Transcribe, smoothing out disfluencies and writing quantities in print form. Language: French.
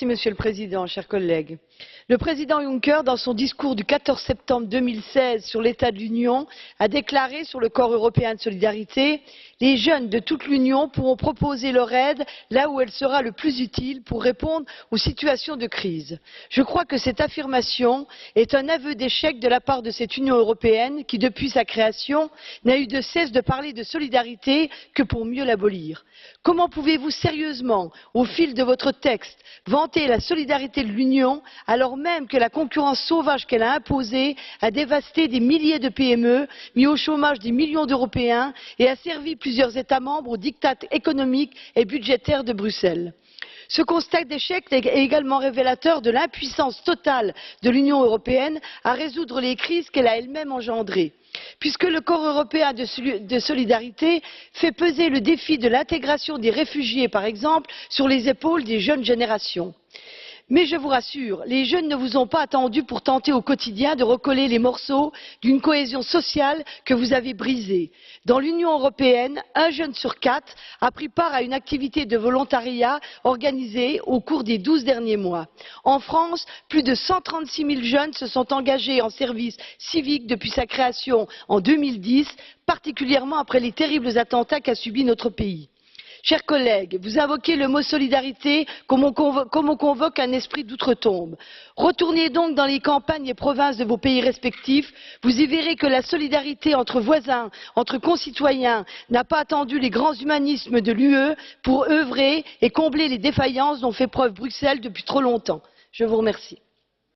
Monsieur le Président, chers collègues. Le président Juncker, dans son discours du 14 septembre 2016 sur l'état de l'Union, a déclaré sur le corps européen de solidarité: les jeunes de toute l'Union pourront proposer leur aide là où elle sera le plus utile pour répondre aux situations de crise. Je crois que cette affirmation est un aveu d'échec de la part de cette Union européenne qui, depuis sa création, n'a eu de cesse de parler de solidarité que pour mieux l'abolir. Comment pouvez-vous sérieusement, au fil de votre texte, vanter la solidarité de l'Union alors même que la concurrence sauvage qu'elle a imposée a dévasté des milliers de PME, mis au chômage des millions d'Européens et a servi plusieurs États membres au diktat économique et budgétaire de Bruxelles? Ce constat d'échec est également révélateur de l'impuissance totale de l'Union européenne à résoudre les crises qu'elle a elle-même engendrées, puisque le corps européen de solidarité fait peser le défi de l'intégration des réfugiés, par exemple, sur les épaules des jeunes générations. Mais je vous rassure, les jeunes ne vous ont pas attendu pour tenter au quotidien de recoller les morceaux d'une cohésion sociale que vous avez brisée. Dans l'Union européenne, un jeune sur 4 a pris part à une activité de volontariat organisée au cours des 12 derniers mois. En France, plus de 136 000 jeunes se sont engagés en service civique depuis sa création en 2010, particulièrement après les terribles attentats qu'a subis notre pays. Chers collègues, vous invoquez le mot solidarité comme on convoque un esprit d'outre-tombe. Retournez donc dans les campagnes et provinces de vos pays respectifs, vous y verrez que la solidarité entre voisins, entre concitoyens, n'a pas attendu les grands humanismes de l'UE pour œuvrer et combler les défaillances dont fait preuve Bruxelles depuis trop longtemps. Je vous remercie.